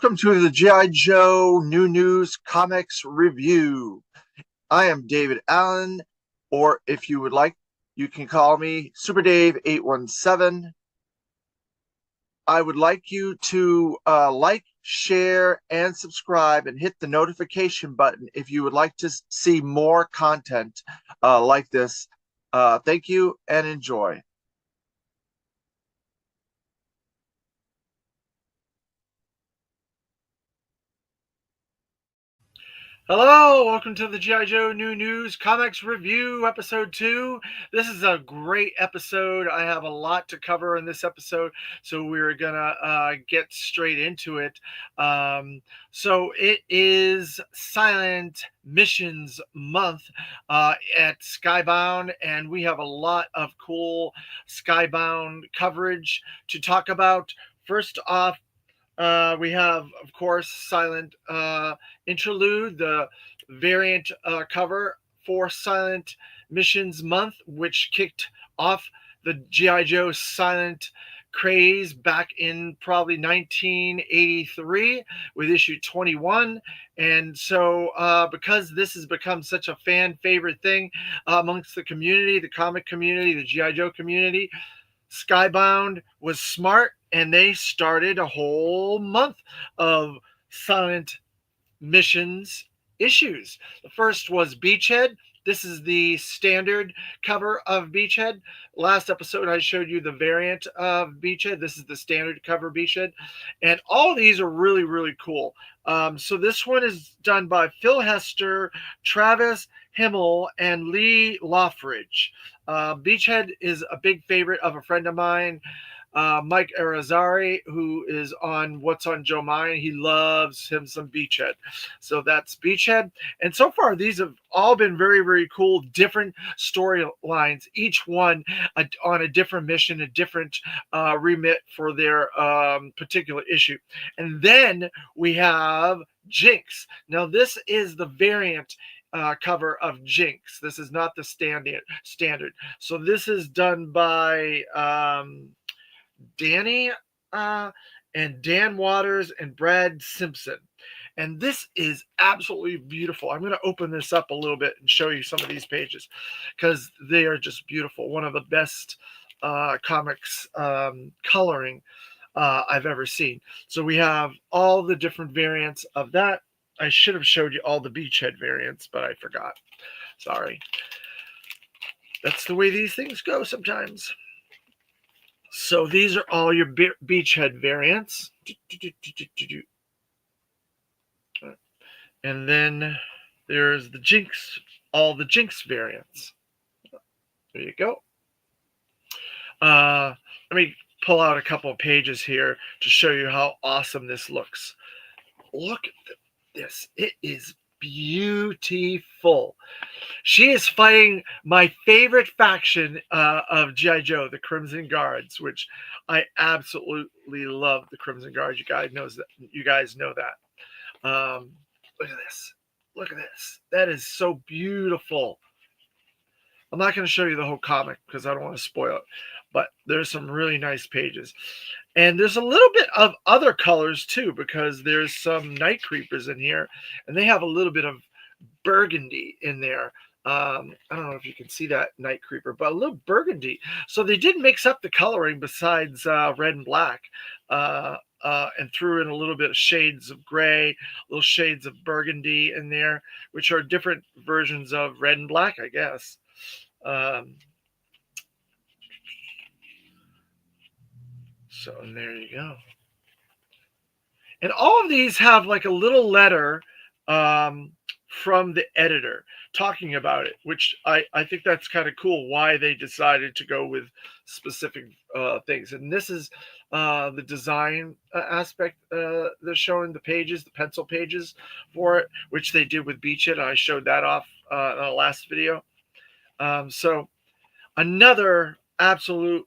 Welcome to the G.I. Joe New News Comics Review. I am David Allen, or if you would like, you can call me Super Dave 817. I would like you to like, share, and subscribe and hit the notification button if you would like to see more content like this. Thank you and enjoy. Hello, welcome to the G.I. Joe New News Comics Review, Episode 2. This is a great episode. I have a lot to cover in this episode, so we're going to get straight into it. So it is Silent Missions Month at Skybound, and we have a lot of cool Skybound coverage to talk about. First off, we have, of course, Silent Interlude, the variant cover for Silent Missions Month, which kicked off the G.I. Joe Silent craze back in probably 1983 with issue 21. And so because this has become such a fan favorite thing amongst the community, the comic community, the G.I. Joe community, Skybound was smart and they started a whole month of Silent Missions issues. The first was Beachhead. This is the standard cover of Beachhead. Last episode, I showed you the variant of Beachhead. This is the standard cover Beachhead. And all of these are really, really cool. So this one is done by Phil Hester, Travis Himmel, and Lee Loffridge. Beachhead is a big favorite of a friend of mine, Mike Arizari, who is on What's on Joe Mind. He loves him some Beachhead. So that's Beachhead. And so far, these have all been very, very cool, different storylines, each one on a different mission, a different remit for their particular issue. And then we have Jinx. Now, this is the variant cover of Jinx. This is not the standard. So this is done by Danny and Dan Waters and Brad Simpson. And this is absolutely beautiful. I'm going to open this up a little bit and show you some of these pages because they are just beautiful. One of the best comics coloring I've ever seen. So we have all the different variants of that. I should have showed you all the Beachhead variants, but I forgot. Sorry. That's the way these things go sometimes. So these are all your Beachhead variants. And then there's the Jinx, all the Jinx variants. There you go. Let me pull out a couple of pages here to show you how awesome this looks. Look at this. It is beautiful. She is fighting my favorite faction of G.I. Joe, the Crimson Guards, which I absolutely love the Crimson Guards. You guys know that. Look at this. Look at this. That is so beautiful. I'm not going to show you the whole comic because I don't want to spoil it, but there's some really nice pages. And there's a little bit of other colors too, because there's some Night Creepers in here, and they have a little bit of burgundy in there. I don't know if you can see that Night Creeper, but a little burgundy. So they did mix up the coloring besides red and black, and threw in a little bit of shades of gray, little shades of burgundy in there, which are different versions of red and black, I guess. So there you go. And all of these have like a little letter from the editor talking about it, which I think that's kind of cool why they decided to go with specific things. And this is the design aspect. They're showing the pages, the pencil pages for it, which they did with Beachhead. I showed that off in the last video. So another absolute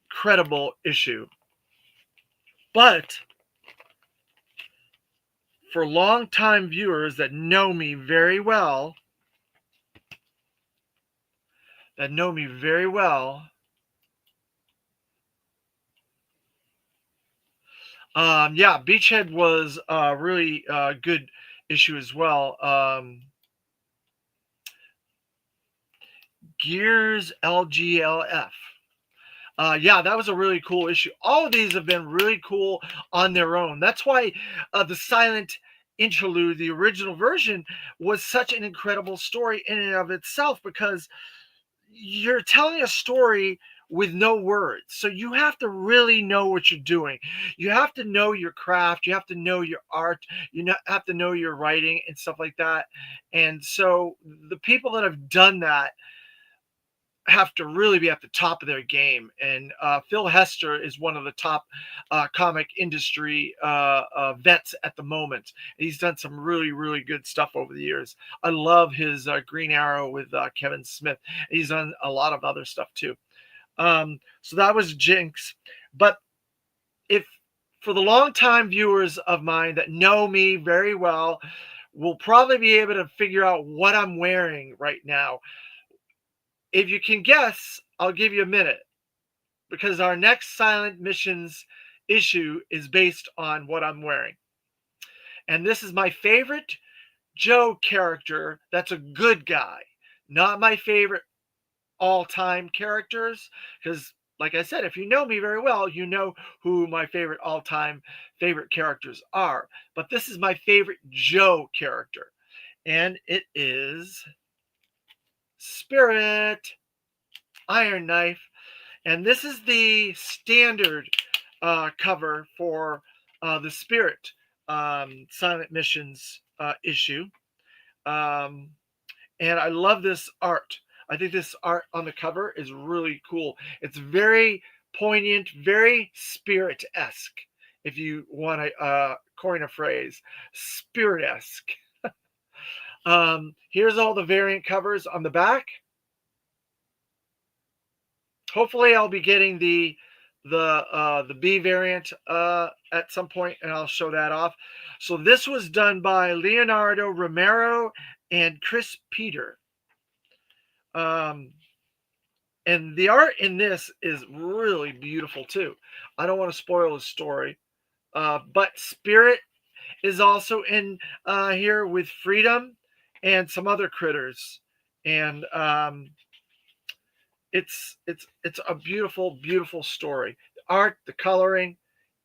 credible issue. But for longtime viewers that know me very well, Yeah, Beachhead was a really good issue as well. Gears LGLF. Yeah, that was a really cool issue. All of these have been really cool on their own. That's why the Silent Interlude, the original version, was such an incredible story in and of itself, because you're telling a story with no words. So you have to really know what you're doing. You have to know your craft. You have to know your art. Have to know your writing and stuff like that. And so the people that have done that have to really be at the top of their game. And Phil Hester is one of the top comic industry vets at the moment. He's done some really, really good stuff over the years. I love his Green Arrow with Kevin Smith. He's done a lot of other stuff too. So that was Jinx. But if for the long-time viewers of mine that know me very well, will probably be able to figure out what I'm wearing right now. If you can guess, I'll give you a minute, because our next Silent Missions issue is based on what I'm wearing. And this is my favorite Joe character that's a good guy, not my favorite all-time characters, because like I said, if you know me very well, you know who my favorite all-time favorite characters are. But this is my favorite Joe character, and it is Spirit Iron Knife. And this is the standard cover for the Spirit Silent Missions issue. Um, and I love this art. I think this art on the cover is really cool. It's very poignant, very Spirit-esque, if you want to coin a phrase, Spirit-esque. Here's all the variant covers on the back. Hopefully I'll be getting the B variant at some point, and I'll show that off. So this was done by Leonardo Romero and Chris Peter. And the art in this is really beautiful too. I don't want to spoil the story, but Spirit is also in here with Freedom and some other critters, and it's a beautiful, beautiful story. The art, the coloring,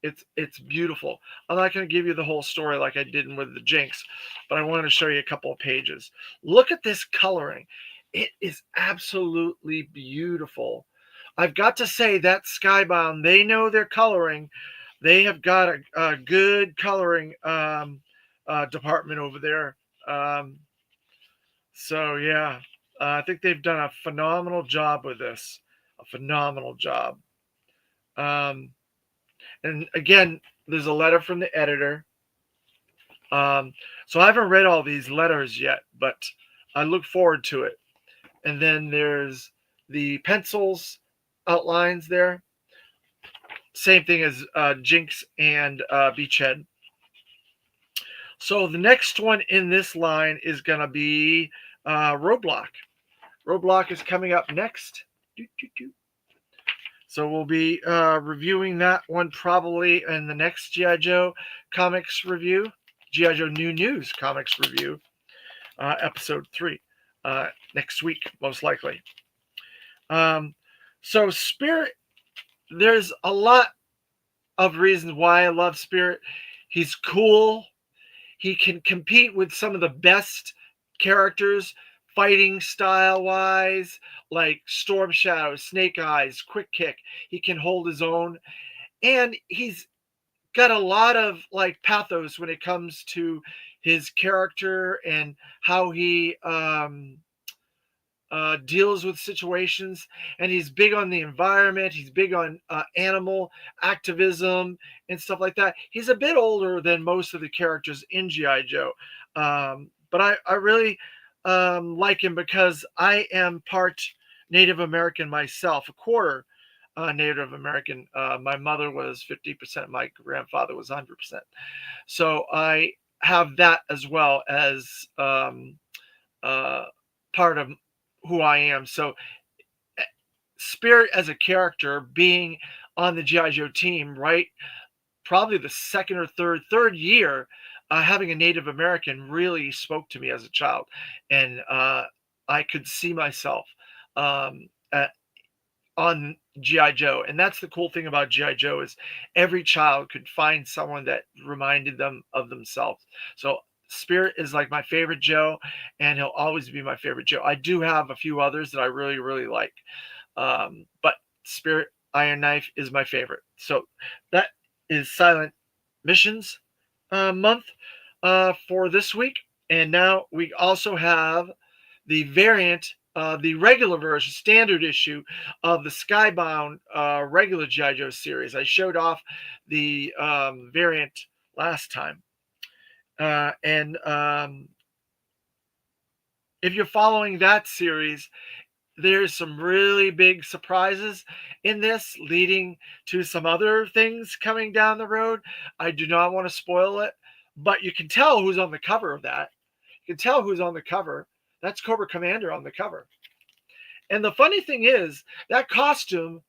it's beautiful. I'm not going to give you the whole story like I did with the Jinx, but I wanted to show you a couple of pages. Look at this coloring. It is absolutely beautiful. I've got to say that Skybound, they know their coloring. They have got a good coloring department over there. So yeah, I think they've done a phenomenal job with this. A phenomenal job. Um, and again, there's a letter from the editor. So I haven't read all these letters yet, but I look forward to it. And then there's the pencils outlines there. Same thing as Jinx and Beachhead. So the next one in this line is going to be Roadblock. Roadblock is coming up next. So we'll be reviewing that one probably in the next G.I. Joe comics review, G.I. Joe New News comics review, episode 3, next week, most likely. So Spirit, there's a lot of reasons why I love Spirit. He's cool. He can compete with some of the best characters fighting style wise, like Storm Shadow, Snake Eyes, Quick Kick. He can hold his own, and he's got a lot of like pathos when it comes to his character and how he deals with situations. And he's big on the environment. He's big on animal activism and stuff like that. He's a bit older than most of the characters in G.I. Joe. But I really like him because I am part Native American myself, a quarter Native American. My mother was 50%. My grandfather was 100%. So I have that as well as part of who I am. So Spirit as a character being on the G.I. Joe team, right, probably the second or third year, having a Native American really spoke to me as a child, and I could see myself um, on GI Joe. And that's the cool thing about GI Joe is every child could find someone that reminded them of themselves. So Spirit is like my favorite Joe, and he'll always be my favorite Joe. I do have a few others that I really really like, but Spirit Iron Knife is my favorite. So that is Silent Missions month for this week. And now we also have the variant, the regular version, standard issue of the Skybound regular G.I. Joe series. I showed off the variant last time. And if you're following that series, there's some really big surprises in this leading to some other things coming down the road. I do not want to spoil it, but you can tell who's on the cover of that. You can tell who's on the cover. That's Cobra Commander on the cover. And the funny thing is, that costume,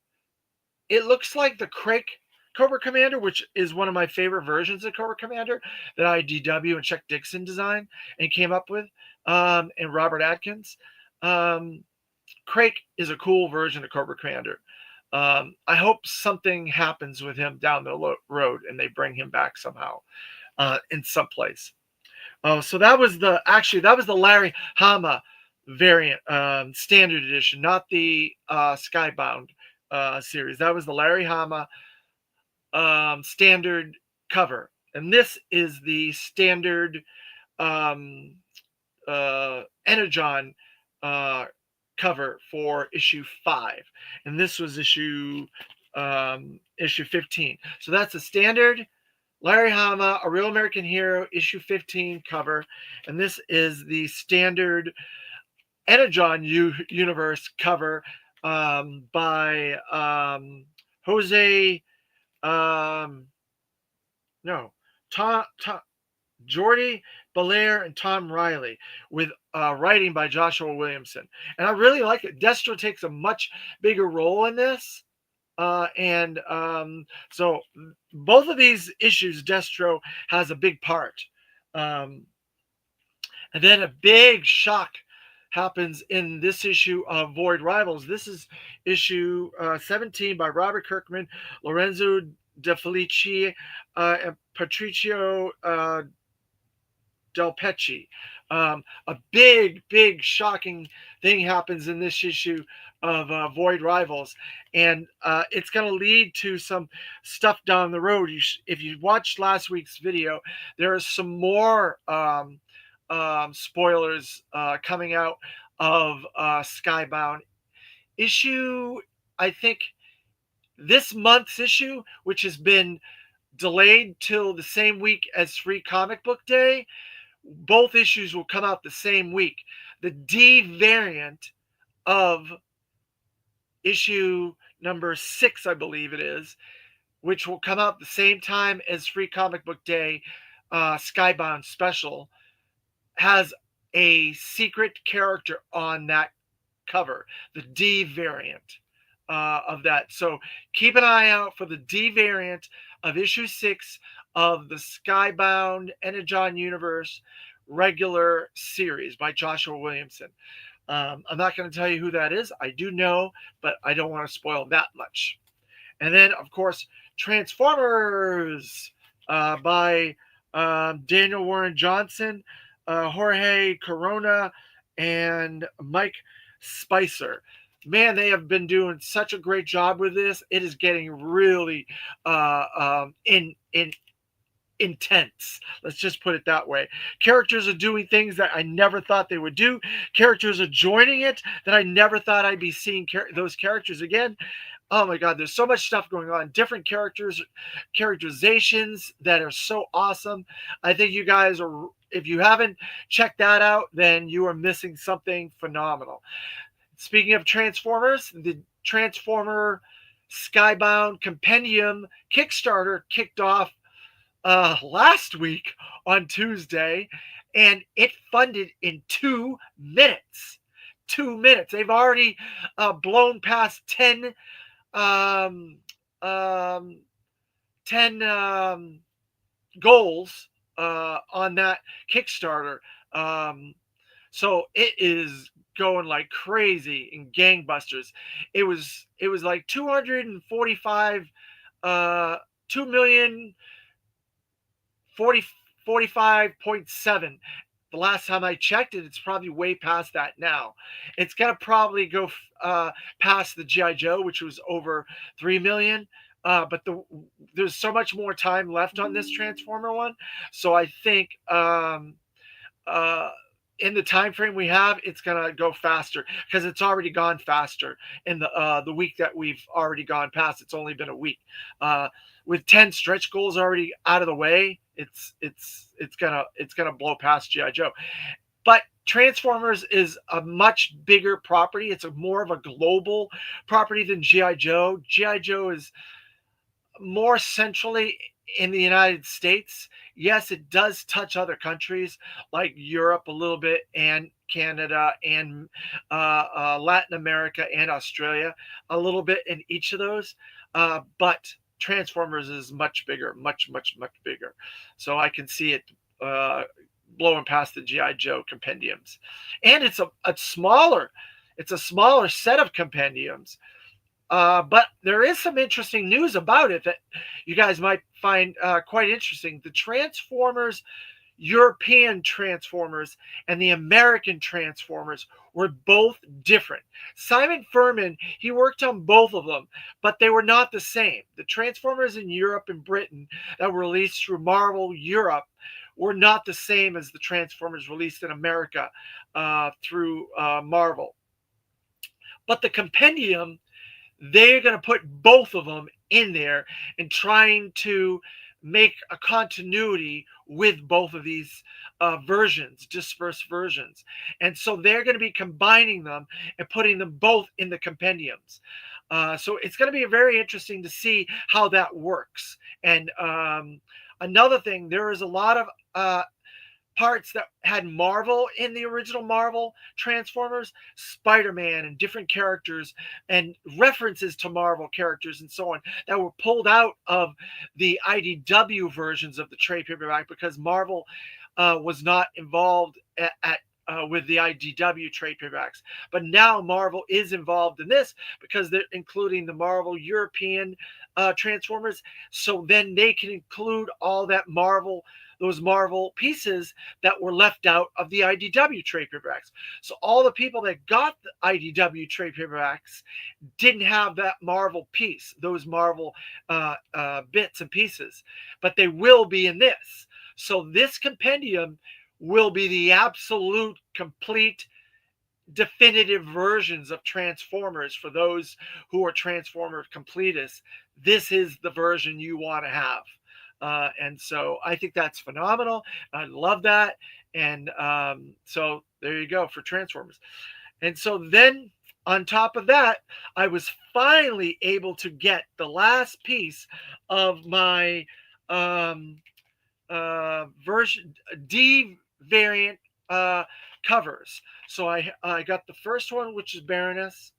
it looks like the Crake Cobra Commander, which is one of my favorite versions of Cobra Commander that IDW and Chuck Dixon designed and came up with, and Robert Atkins. Crake is a cool version of Cobra Commander. I hope something happens with him down the road and they bring him back somehow in some place. So that was the Larry Hama variant, standard edition, not the Skybound series. That was the Larry Hama standard cover, and this is the standard Energon cover for issue 5, and this was issue 15. So that's a standard Larry Hama, A Real American Hero, issue 15 cover, and this is the standard Energon universe cover by Jose Jordi Belair and Tom Riley, with writing by Joshua Williamson. And I really like it. Destro takes a much bigger role in this. So both of these issues, Destro has a big part. And then a big shock happens in this issue of Void Rivals. This is issue 17 by Robert Kirkman, Lorenzo De Felici, and Patricio Del Pecci. A big, shocking thing happens in this issue of Void Rivals, and it's going to lead to some stuff down the road. If you watched last week's video, there are some more spoilers coming out of Skybound issue. I think this month's issue, which has been delayed till the same week as Free Comic Book Day, both issues will come out the same week. The D variant of issue number 6, I believe it is, which will come out the same time as Free Comic Book Day Skybound special, has a secret character on that cover, the D variant of that. So keep an eye out for the D variant of issue 6 of the Skybound Energon Universe regular series by Joshua Williamson. I'm not going to tell you who that is. I do know, but I don't want to spoil that much. And then, of course, Transformers by Daniel Warren Johnson, Jorge Corona, and Mike Spicer. Man, they have been doing such a great job with this. It is getting really intense. Let's just put it that way. Characters are doing things that I never thought they would do. Characters are joining it that I never thought I'd be seeing those characters again. Oh my God, there's so much stuff going on. Different characterizations that are so awesome. I think you guys are, if you haven't checked that out, then you are missing something phenomenal. Speaking of Transformers, the Transformer Skybound Compendium Kickstarter kicked off last week on Tuesday, and it funded in 2 minutes. 2 minutes. They've already blown past 10 10 goals on that Kickstarter. Um, so it is going like crazy in gangbusters. It was like 245 uh 2 million 40 45.7. The last time I checked it, it's probably way past that now. It's gonna probably go past the GI Joe, which was over 3 million. But there's so much more time left on this Transformer one, so I think uh, in the time frame we have, it's gonna go faster because it's already gone faster in the week that we've already gone past. It's only been a week. Uh, with 10 stretch goals already out of the way, it's gonna blow past GI Joe. But Transformers is a much bigger property. It's a more of a global property than GI Joe. GI Joe is more centrally in the United States. Yes, it does touch other countries like Europe a little bit, and Canada, and Latin America, and Australia a little bit in each of those. But Transformers is much bigger, much, much, much bigger. So I can see it uh, blowing past the GI Joe compendiums, and a smaller, it's a smaller set of compendiums, but there is some interesting news about it that you guys might find quite interesting. The Transformers, European Transformers, and the American Transformers were both different. Simon Furman, he worked on both of them, but they were not the same. The Transformers in Europe and Britain that were released through Marvel Europe were not the same as the Transformers released in America through Marvel. But the compendium, they're going to put both of them in there and trying to make a continuity with both of these versions, dispersed versions. And so they're going to be combining them and putting them both in the compendiums. So it's going to be very interesting to see how that works. And another thing, there is a lot of parts that had Marvel in the original Marvel Transformers, Spider-Man and different characters and references to Marvel characters and so on that were pulled out of the IDW versions of the trade paperback because Marvel was not involved with the IDW trade paperbacks. But now Marvel is involved in this because they're including the Marvel European Transformers. So then they can include all that those Marvel pieces that were left out of the IDW trade paperbacks. So all the people that got the IDW trade paperbacks didn't have that Marvel piece, those Marvel bits and pieces, but they will be in this. So this compendium will be the absolute complete definitive versions of Transformers for those who are Transformer completists. This is the version you want to have. And so I think that's phenomenal. I love that. And so there you go for Transformers. And so then on top of that, I was finally able to get the last piece of my version D variant covers. So I got the first one, which is Baroness,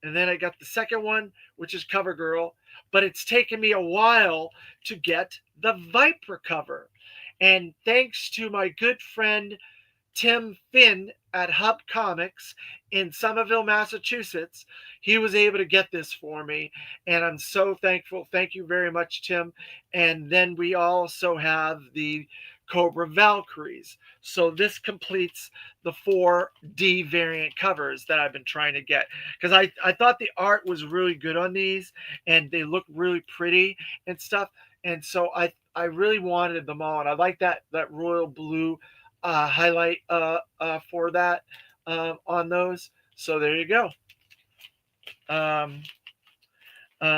and then I got the second one, which is Cover Girl. But it's taken me a while to get the Viper cover. And thanks to my good friend Tim Finn at Hub Comics in Somerville, Massachusetts, he was able to get this for me. And I'm so thankful. Thank you very much, Tim. And then we also have the Cobra Valkyries. So this completes the 4D variant covers that I've been trying to get. Because I thought the art was really good on these and they look really pretty and stuff. And so I really wanted them all. And I like that royal blue highlight for that on those. So there you go.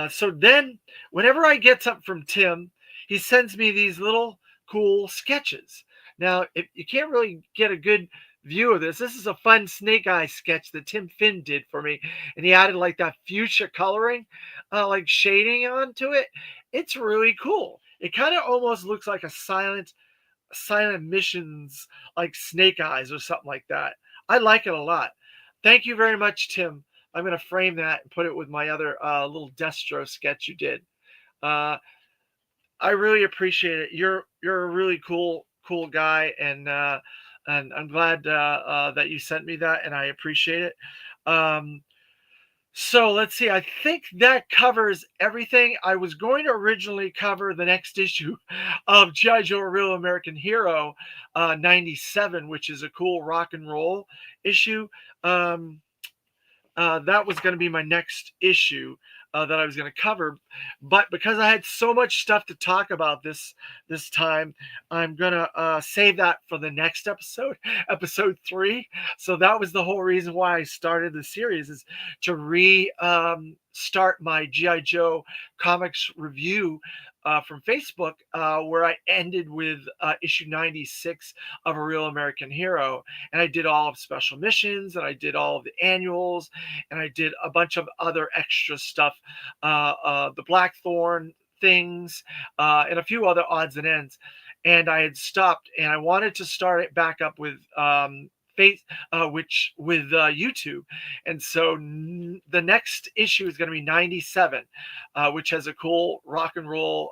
So then whenever I get something from Tim, he sends me these little cool sketches. Now, if you can't really get a good view of this, this is a fun Snake Eye sketch that Tim Finn did for me, and he added like that fuchsia coloring, like shading onto it. It's really cool. It kind of almost looks like a silent missions, like Snake Eyes or something like that. I like it a lot. Thank you very much, Tim. I'm going to frame that and put it with my other little Destro sketch you did. Uh, I really appreciate it. You're a really cool guy, and I'm glad that you sent me that, and I appreciate it. Um, so let's see. I think that covers everything. I was going to originally cover the next issue of GI Joe: A Real American Hero, 97, which is a cool rock and roll issue. Um, that was going to be my next issue that I was going to cover, but because I had so much stuff to talk about this time, I'm gonna save that for the next episode, episode 3. So that was the whole reason why I started the series, is to start my GI Joe comics review. From Facebook, where I ended with issue 96 of A Real American Hero. And I did all of special missions, and I did all of the annuals, and I did a bunch of other extra stuff, the Blackthorn things, and a few other odds and ends. And I had stopped, and I wanted to start it back up with face, which with YouTube. And so the next issue is going to be 97, which has a cool rock and roll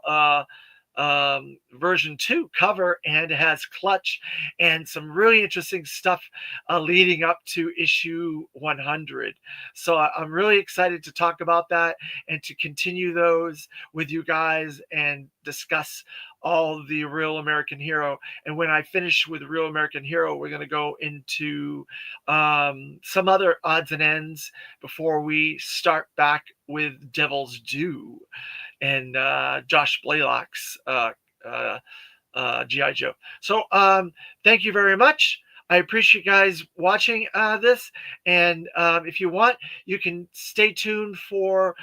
version 2 cover, and it has Clutch and some really interesting stuff leading up to issue 100. So I'm really excited to talk about that and to continue those with you guys and discuss all the Real American Hero. And when I finish with Real American Hero, we're going to go into some other odds and ends before we start back with Devil's Due and Josh Blaylock's GI Joe. So thank you very much. I appreciate you guys watching this, and if you want, you can stay tuned for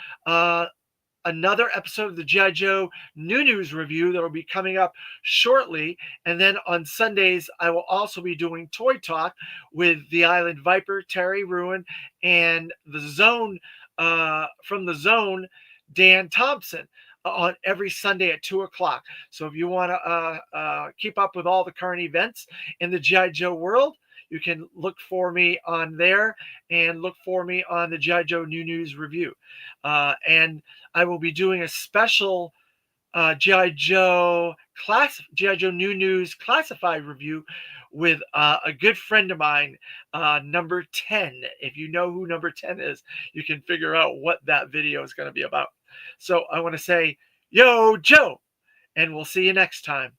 another episode of the GI Joe New News review that will be coming up shortly. And then on Sundays, I will also be doing Toy Talk with the Island Viper, Terry Ruin, and the Zone, from the Zone, Dan Thompson, on every Sunday at 2 o'clock. So if you want to keep up with all the current events in the GI Joe world, you can look for me on there, and look for me on the GI Joe New News review. And I will be doing a special GI Joe New News classified review with a good friend of mine, Number 10. If you know who Number 10 is, you can figure out what that video is going to be about. So I want to say, yo, Joe, and we'll see you next time.